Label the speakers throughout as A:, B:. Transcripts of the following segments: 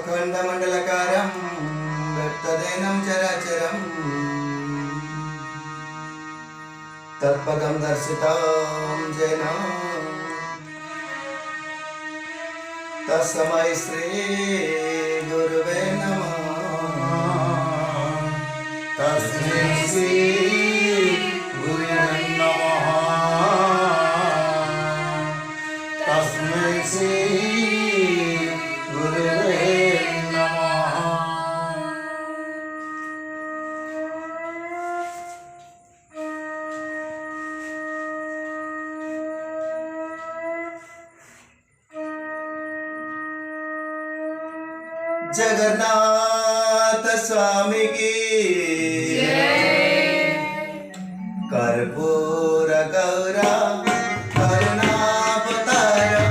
A: खण्डमण्डलकारं व्यक्तदेनं चराचरं तत्पदं दर्शितं येन तस्मै श्री गुरुवे नमः।
B: तस्मै श्री गुरुवे नमः। तस्मै श्री गुरुवे नमः।
A: जगन्नाथ स्वामी की कर्पूर गौरा करुणावतारा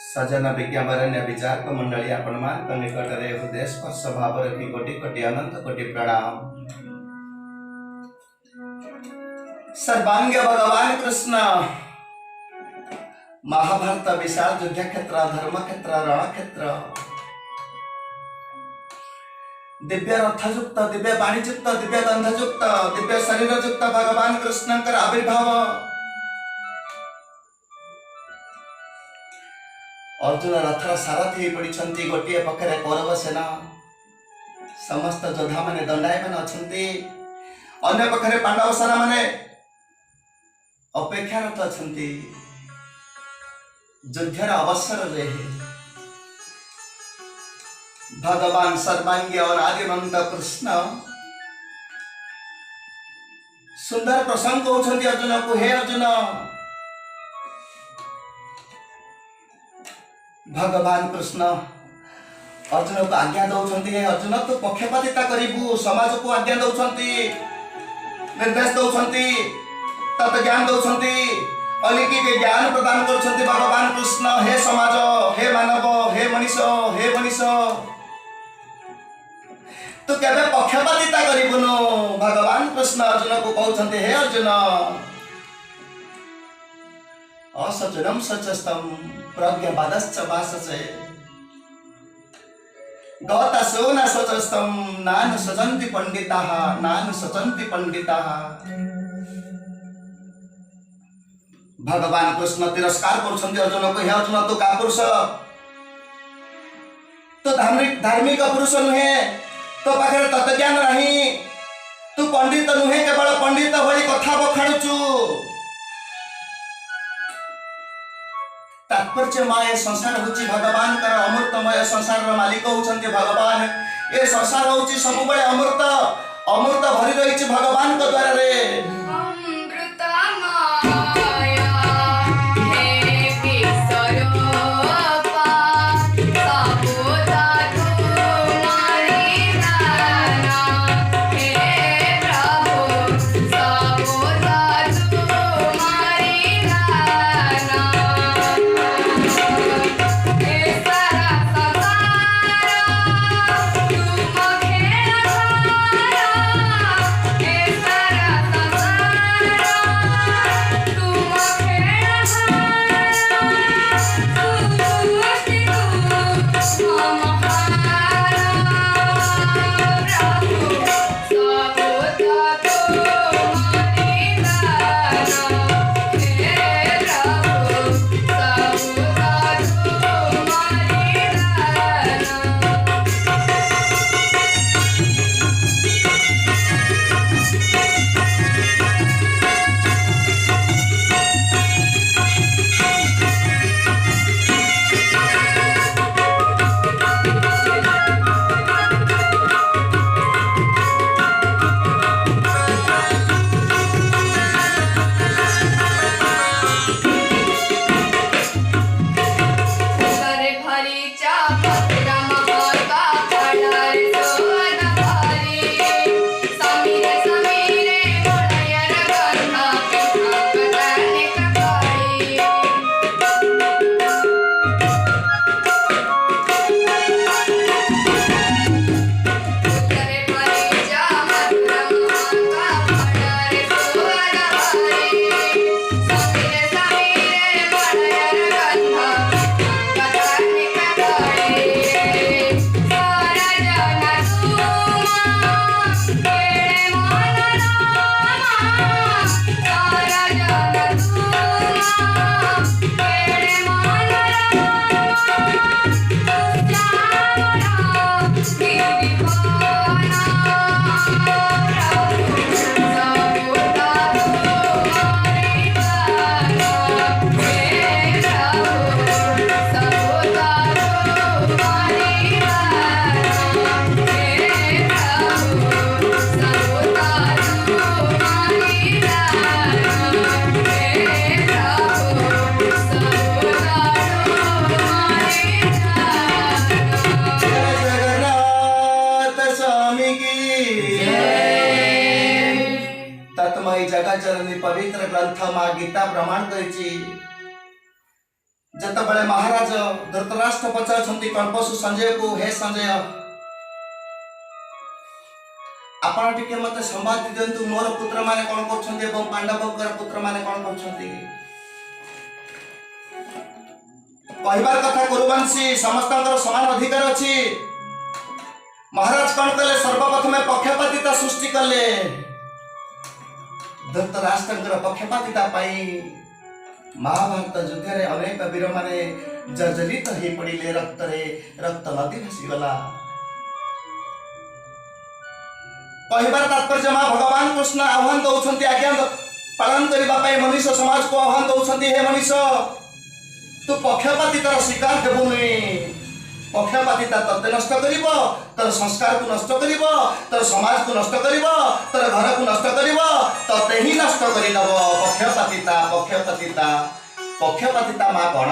A: सजन विज्ञापरण्य विचारक मंडली आपण मान निकट हृदय स्पर्श भाव रखी कोटि कोटि अनंत कोटि प्रणाम। सर्वांग भगवान कृष्ण महाभारत विशाल युद्ध क्षेत्र धर्म क्षेत्र रण क्षेत्र दिव्य रथयुक्त दिव्य वाणीयुक्त दिव्य गंधयुक्त दिव्य शरीरयुक्त भगवान कृष्णकर आविर्भाव अर्जुन रथर सारथी पड़ती गोटे पक्षे कौरव सेना समस्त योद्धा माने दंडायमान अच्छे अन्य पक्षे पांडव सेना माने अपेक्षारत अच्छा युद्धर अवसर रे भगवान सर्वांगी और आदिमंत कृष्ण सुंदर प्रसंग कहते अर्जुन को, हे अर्जुन भगवान कृष्ण अर्जुन को आज्ञा दौरान अर्जुन तू पक्षपातिता करू समाज को आज्ञा दौरान निर्देश दौरान तत्व ज्ञान दौरान अलिखि ज्ञान प्रदान कर भगवान कृष्ण। हे समाज हे मानव हे मनीष तू केबे पक्षपातिता करूनु भगवान कृष्ण अर्जुन को कहते हे अर्जुन असचरम सचस्तम प्रज्ञावादश्च भाषसे गतासो न सचस्तम नानु सचन्ति पंडिताः। भगवान कृष्ण तिरस्कार करुछन्ति अर्जुन को, हे अर्जुन तू कापुरुष तो धार्मिक पुरुष नुहे तो पाखे तत्वज्ञान नहीं तू पंडित नुहे केवल पंडित भली कथा बखाणुचु तात्पर्यमय संसार होची भगवान कर अमृतमय संसार मालिक होचंती भगवान। ए संसार होची सबुबळे अमृत भरी रहिछि भगवान को द्वारा रे। जगचरणी पवित्र ग्रंथ माँ गीता प्रमाण करिछि जतबेले महाराज धृतराष्ट्र पचारुछंती कल्पसु संजय को हे संजय आपण टिके मते संवाद दियंतु मोर पुत्र माने कोन करछंती एवं पांडवकर पुत्र माने कोन करछंती कहबार कथा कुरुवंशी समस्तଙ୍କର समान अधिकार अछि महाराज कोन कले सर्वप्रथमे पक्षपातिता सृष्टि कले धृतराष्ट्रଙ୍କର पक्षपातिता पाई महाभारत युद्ध रे अनेक वीर माने जर्जरित हे पड़िले रक्त नदी भासी गला कहबार तात्पर्य मां भगवान कृष्ण आह्वान दउछंती आज्ञा पालन करबा पाई मनुष्य समाज को आह्वान दउछंती हे मनुष्य तू पक्षपातितार शिकार हेबुनी पक्षपातिता तत्ते नष्ट करिब तोर संस्कार को नष्ट करिब तोर समाज को नष्ट करिब तोर घर को नष्ट करिब तते ही नष्ट करि दब पक्षपातिता मा कोन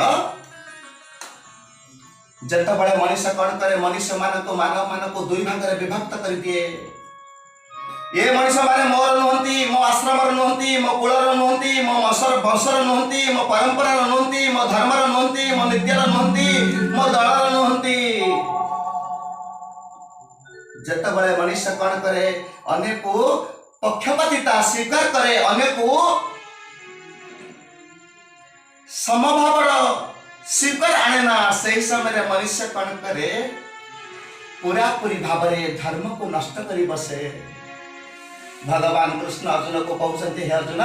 A: जतबळे मनुष्य कोन करे मनुष्य मानक मानव मानक दुई भाग रे विभक्त करि दिए ये मनुष्य माने मोर नुहंती मो आश्रम नुहंती मो कुलर नुहंती मो वंशर नुहंती मो परंपरा नुहंती मो धर्म नुहंती मो नित्यर नुहंती मो दलर नुहंती जतबळे मनुष्य कोन करे अन्य को पक्षपातिता स्वीकार करे अन्य को समभावर स्वीकार आने ना सही समय मनुष्य कोन करे पूरा पूरी भावरे धर्म को नष्ट करी बसे भगवान कृष्ण अर्जुन को कहते हे अर्जुन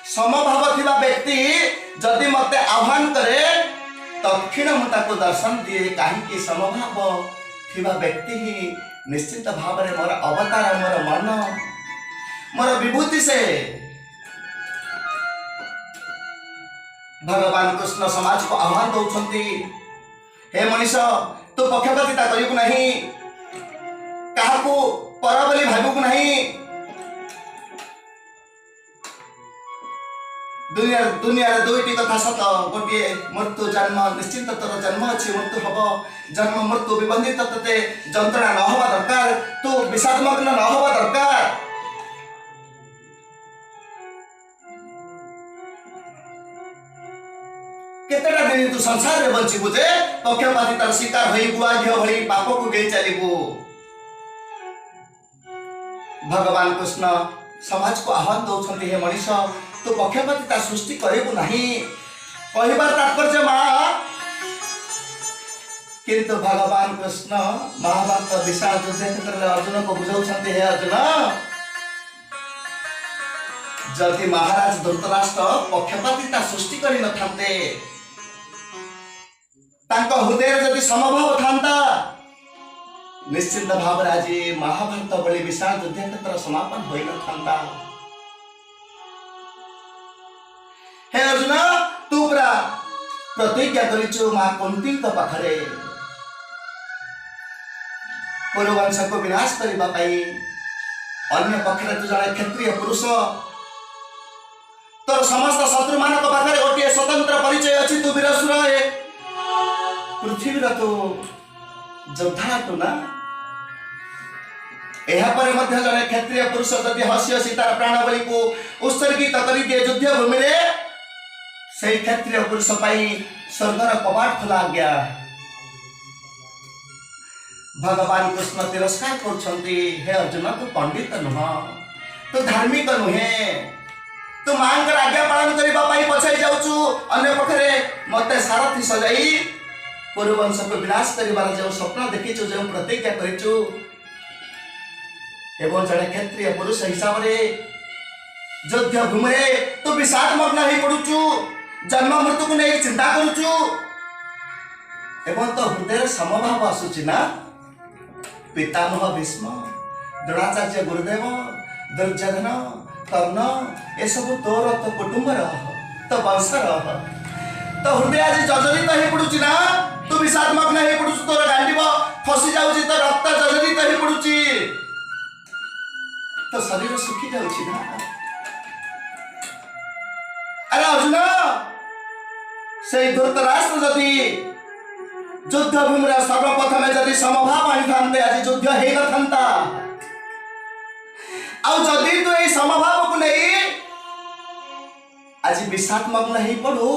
A: समभाव थिबा व्यक्ति जदि मते आह्वान करे तक्षण मुता को दर्शन दिए कहीं समभाव थिबा व्यक्ति ही निश्चित भाव रे मोर अवतार मोर मन मोर विभूति से भगवान कृष्ण समाज को आह्वान दउछंती हे मनुष्य तू पक्षपातिता करिबु नहीं काहाकू पर बोली भाबुकु नहीं दुनिया दुईटी कथा सत गोटे मृत्यु जन्म निश्चित तोर जन्म अच्छी मृत्यु हम जन्म मृत्यु विबंधित तते जंत्रणा न हवा दरकार तू विषादमग्न न हवा दरकार केतेटा दिन तू संसार रे बंचिबु जे पक्षपातितार शिकार होई बुआ झियो भली पाप को गे चलिबु भगवान कृष्ण समाज को आह्वान दउछंती हे मनुष्य तो पक्षपातिता सृष्टि करेबु नहीं कहबार तात्पर्य मां किंतु भगवान कृष्ण महाभारत विशाल युद्ध क्षेत्र में अर्जुन को बुझाउछंती हे अर्जुन जदि महाराज धृतराष्ट्र पक्षपातिता सृष्टि करि न थांते तांको हृदय जदि समभाव थांता निश्चित भाव रे आज महाभारत बळी विशाल युद्ध क्षेत्र समापन होई न थांता हे अर्जुन तू पूरा प्रतिज्ञा करिछु मां कुंती तो पाखरे पुरुवंश को विनाश करबा पाई अन्य पक्षरे तू जने क्षत्रिय पुरुष तोर समस्त शत्रु मानक पाखरे गोटे स्वतंत्र परिचय अछि तू वीरसुर हे पृथ्वीर तू योद्धा तू ना एहा पर मध्य जने क्षत्रिय पुरुष जदि हसी हसी तार प्राण बलि को उत्सर्गित करि दे युद्ध भूमि रे से क्षत्रिय पुरुष पाई स्वर्गर कवाट खुला गया भगवान कृष्ण तिरस्कार करछंती हे अर्जुन तू पंडित नुह तू धार्मिक नुहे तू मांकर आज्ञा पालन करबा पाई पछाई जाउछु अन्य पखरे मते सारथी सजाई पुरुवंश को विनाश करिबार जो स्वप्न देखिछु जो प्रतिज्ञा करिछु एवं जड़े क्षत्रिय पुरुष हिसाब रे युद्ध भूमि रे तू विषाद मग्न ही पड़ुछु जन्म मृत्यु को नहीं चिंता करुछु एवं तो हृदय समभाव आसुची ना पितामह भीष्म द्रोणाचार्य गुरुदेव दुर्योधन कर्ण ए सब तोर तो कुटुंब तो वंश तो हृदय आज जर्जरित ही पड़ुची ना तू विषाद मग्न ही पड़ुछु तोर गांडीब फसी जाउची तो रक्त जर्जरित ही पड़ुची तो शरीर सुखी जाउची ना अरे अर्जुन से धृतराष्ट्र जदि युद्ध भूमि सर्वप्रथम जदि समभाव आनी था आज युद्ध हो न था जदि तू ये समभाव को नहीं आज विषात्मग्न ही पड़ू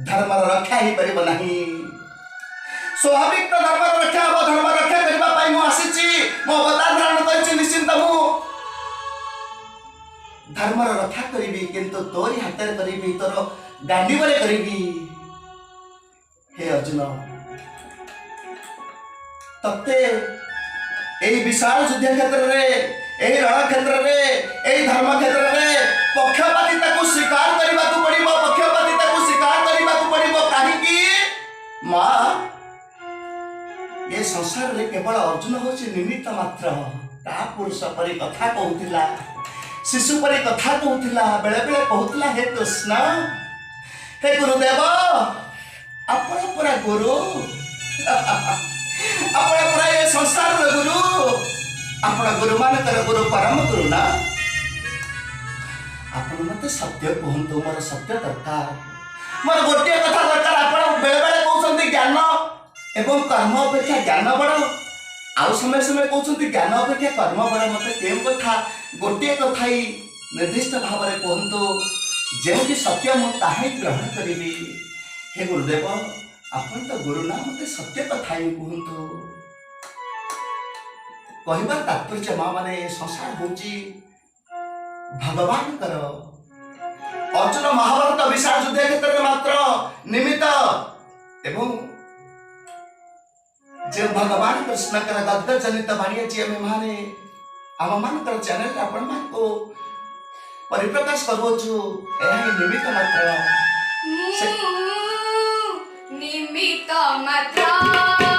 A: धर्म रक्षा ही कर स्वाभाविक तो धर्म रक्षा हम धर्म रक्षा करने मु आसी मो अवतार धारण कर निश्चिंत मु धर्म रक्षा करी किंतु तोरी हाथ करी तोर गांडी बरे करी हे अर्जुन तत्ते एई विशाल युद्ध क्षेत्र रे एई रण क्षेत्र रे एई धर्म क्षेत्र रे पक्षपातिता को स्वीकार करबा को पड़िबो पक्षपातिता को स्वीकार करबा को पड़िबो काहे कि मां ये संसार रे केवल अर्जुन होची निमित्त मात्र ता पुरुष परि कथा कहउतिला शिशु परि कथा कहउतिला बेले बेले कहउतिला हे कृष्ण हे गुरुदेव आपण पूरा गुरु आपण पूरा ये संसार रे गुरु आपण गुरु मानकर गुरु परम गुरु ना आपण मते सत्य कहंतु मोर सत्य दरकार मोर गोटे कथा दरकार आपण बेले बेले कहउछन्ती ज्ञान एवं कर्म अपेक्षा ज्ञान बड़ आउ समय समय कहते ज्ञान अपेक्षा कर्म बड़ मत केम कथा गोटे कथा ही निर्दिष्ट भाव में कहतु जो सत्य मुझे ग्रहण करी हे गुरुदेव आपन तो गुरु ना मत सत्य कथा ही कहतु कहबार तात्पर्य माँ मैंने संसार हूँ भगवान कर अर्जुन महाभारत विशाल युद्ध क्षेत्र में मात्र निमित्त एवं जो भगवान कृष्ण कर गद्य जनित बाणी जी माने आम मान चैनल आपण मान को परिप्रकाश करूछु एही निमित्त मात्र
C: निमित्त मात्र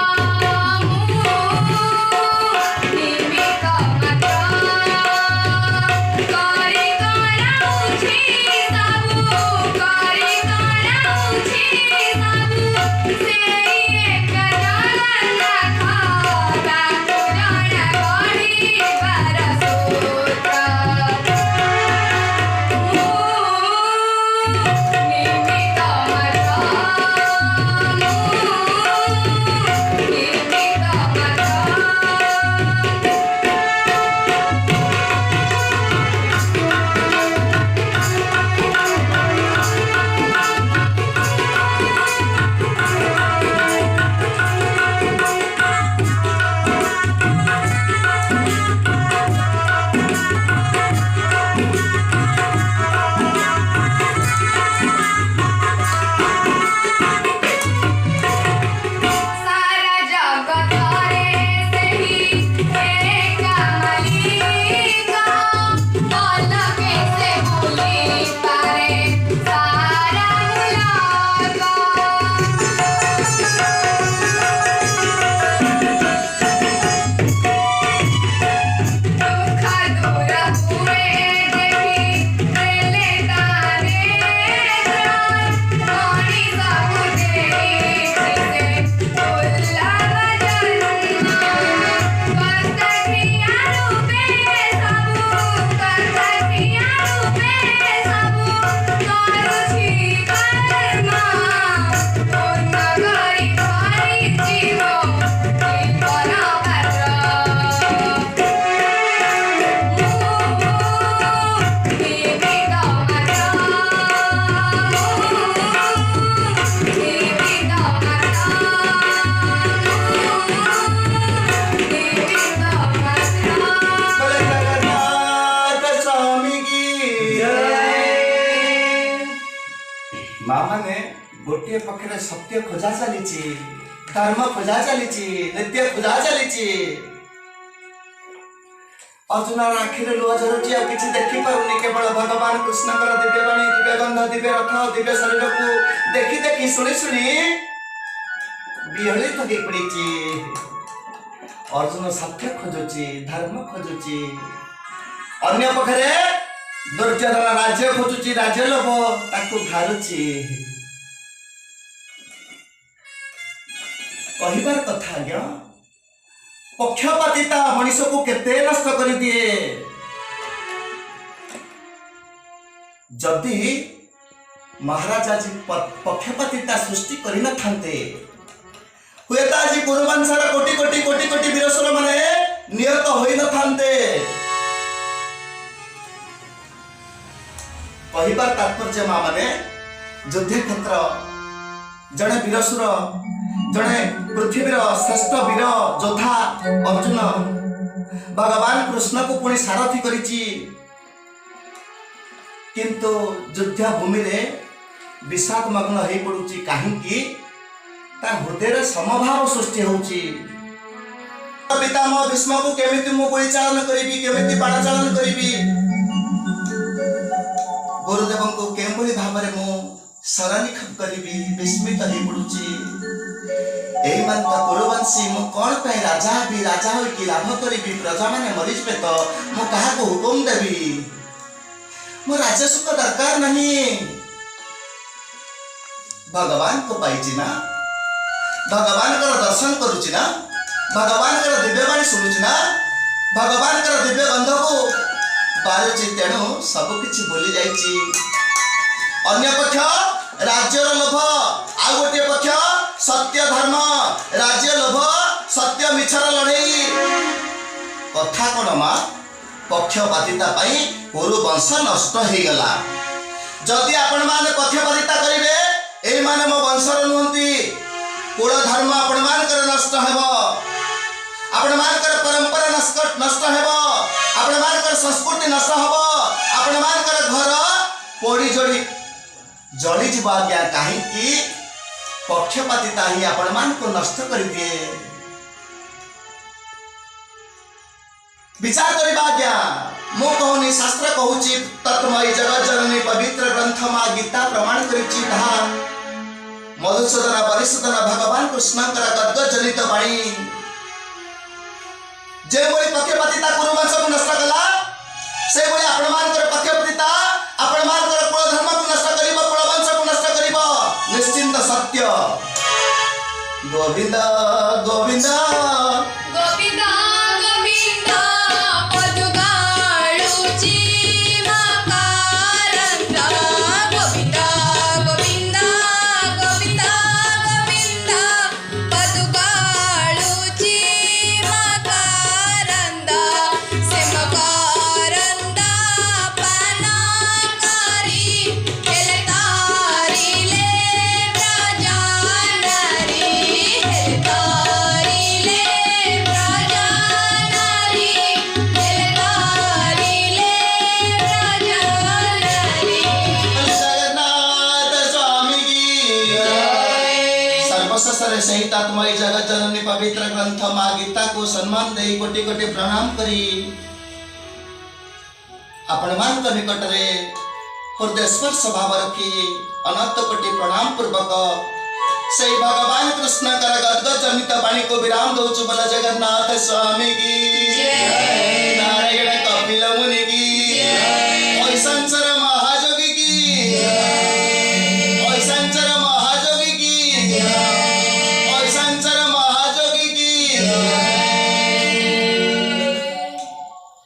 A: गोटे पक्षे सत्य खोजा चली धर्म खोजा चली नित्य खोजा चली अर्जुन आखिर लुह झरुची और किसी देखी पारुनी केवल भगवान कृष्ण दिव्य बाणी दिव्य गंध दिव्य रथ दिव्य शरीर को देखी देखी शुणी शुणी विहलित हो पड़ी अर्जुन सत्य खोजुची धर्म खोजुची अन्य पक्षे दुर्योधन राज्य खोजुची राज्य लोभ ताकू घारुची कहबार कथा आज्ञा पक्षपातिता मनीष को केते नष्ट कर दिए जदि महाराज आज पक्षपातिता सृष्टि कर न थांते हुए तो आज कुरुवंशर कोटि कोटि कोटि कोटि वीरस्वर माने निहत होई न थांते କହିବାର ତାତ୍ପର୍ଯ୍ୟ ମା ମାନେ ଯୁଦ୍ଧ କ୍ଷେତ୍ର ଜଣେ ବୀରସୁର ଜଣେ ପୃଥିବୀର ଶ୍ରେଷ୍ଠ ବୀର ଯୋଦ୍ଧା ଅର୍ଜୁନ ଭଗବାନ କୃଷ୍ଣକୁ ପୁଣି ସାରଥି କରିଛି, କିନ୍ତୁ ଯୁଦ୍ଧ ଭୂମିରେ ବିଷାଦମଗ୍ନ ହେଇ ପଡୁଛି। କାହିଁକି? ତା ହୃଦୟରେ ସମଭାବ ସୃଷ୍ଟି ହଉଛି। ପିତାମହ ଭୀଷ୍ମକୁ କେମିତି ମୁଁ ଗୁଳି ଚାଳନ କରିବି, କେମିତି ବାଣ ଚାଳନ କରିବି, ଗୁରୁଦେବଙ୍କୁ କେଉଁଭଳି ଭାବରେ ମୁଁ ଶରଣିଖପ କରିବି, ବିସ୍ମିତ ହେଇ ପଡୁଛି। ଏଇମାନେ ତ କୁରୁବଂଶୀ, ମୁଁ କଣ ପାଇଁ ରାଜା ହେବି, ରାଜା ହୋଇକି ଲାଭ କରିବି, ପ୍ରଜାମାନେ ମରିଯିବେ ତ ମୁଁ କାହାକୁ ହୁକୁମ ଦେବି, ମୋ ରାଜସୁଖ ଦରକାର ନାହିଁ। ଭଗବାନଙ୍କୁ ପାଇଛି ନା, ଭଗବାନଙ୍କର ଦର୍ଶନ କରୁଛି ନା, ଭଗବାନଙ୍କର ଦିବ୍ୟବାଣୀ ଶୁଣୁଛି ନା, ଭଗବାନଙ୍କର ଦିବ୍ୟ ଗନ୍ଧକୁ ପାରୁଛି, ତେଣୁ ସବୁ କିଛି ଭୁଲି ଯାଇଛି। ଅନ୍ୟପକ୍ଷ ରାଜ୍ୟର ଲୋଭ, ଆଉ ଗୋଟିଏ ପକ୍ଷ ସତ୍ୟ ଧର୍ମ। ରାଜ୍ୟ ଲୋଭ, ସତ୍ୟ ମିଛର ଲଢ଼େଇ। କଥା କଣ ମା? ପକ୍ଷପାତିତା ପାଇଁ କୁରୁ ବଂଶ ନଷ୍ଟ ହେଇଗଲା। ଯଦି ଆପଣମାନେ ପକ୍ଷପାତିତା କରିବେ, ଏଇମାନେ ମୋ ବଂଶର ନୁହନ୍ତି। କୁଳ ଧର୍ମ ଆପଣମାନଙ୍କର ନଷ୍ଟ ହେବ, ଆପଣମାନଙ୍କର ପରମ୍ପରା ନଷ୍ଟ ହେବ, ଆପଣମାନଙ୍କର ସଂସ୍କୃତି ନଷ୍ଟ ହେବ, ଆପଣମାନଙ୍କର ଘର ପୋଡ଼ି ଜଳିଯିବ। ଆଜ୍ଞା, କାହିଁକି? ପକ୍ଷପାତିତା ହିଁ ଆପଣମାନଙ୍କୁ ନଷ୍ଟ କରିଦିଏ। ବିଚାର କରିବା ଆଜ୍ଞା, ମୁଁ କହୁନି, ଶାସ୍ତ୍ର କହୁଛି। ତତ୍ମୟୀ ଜଗଜ୍ଜନନୀ ପବିତ୍ର ଗ୍ରନ୍ଥ ମା ଗୀତା ପ୍ରମାଣ କରିଛି। ତାହା ମଧୁସୂଦନ ପରିଷଦନ ଭଗବାନ କୃଷ୍ଣଙ୍କର ଗଦ୍ଗଜନିତ ବାଣୀ। ଯେଉଁଭଳି ପକ୍ଷପାତିତା କୁରୁବଂଶକୁ ନଷ୍ଟ କଲା, ସେଭଳି ଆପଣମାନଙ୍କର ପକ୍ଷପାତିତା ଆପଣମାନଙ୍କର କୁଳ ଧର୍ମକୁ ନଷ୍ଟ କରିବ, କୁଳ ବଂଶକୁ ନଷ୍ଟ କରିବ, ନିଶ୍ଚିନ୍ତ ସତ୍ୟ। ଗୋବିନ୍ଦ ଗୋବିନ୍ଦ
C: ଗୋବିନ୍ଦ ଗୋବିନ୍ଦ ପଦୁଗାଳୁଚି ମକରନ୍ଦ। ଗୋବିନ୍ଦ ଗୋବିନ୍ଦ ଗୋବିନ୍ଦ ଗୋବିନ୍ଦ ପଦୁଗାଳୁଚି ମକରନ୍ଦ। ସେ ମକରନ୍ଦ ପାନ କରି ହେଲେ ତାରିଲେ ବ୍ରଜନାରୀ, ହେଲେ ତାରିଲେ ବ୍ରଜନାରୀ, ହେଲେ ତାରିଲେ ବ୍ରଜନାରୀ।
A: ଜଗନ୍ନାଥ ସ୍ୱାମୀ କି ସର୍ବଶେଷରେ ସେହି ତତ୍ମୟୀ ଜଗଜ୍ଜନନୀ ପବିତ୍ର ଗ୍ରନ୍ଥ ମା ଗୀତାକୁ ସମ୍ମାନ ଦେଇ କୋଟି କୋଟି ପ୍ରଣାମ କରି ଆପଣମାନଙ୍କ ନିକଟରେ ହୃଦୟ ସ୍ପର୍ଶ ଭାବ ରଖି ଅନନ୍ତ କୋଟି ପ୍ରଣାମ ପୂର୍ବକ ସେହି ଭଗବାନ କୃଷ୍ଣଙ୍କର ଗଦ୍ଗଜନିତ ବାଣୀକୁ ବିରାମ ଦଉଛୁ। ବୋଲା ଜଗନ୍ନାଥ ସ୍ୱାମୀ କି, ନାରାୟଣ କପିଲ ମୁନି କି।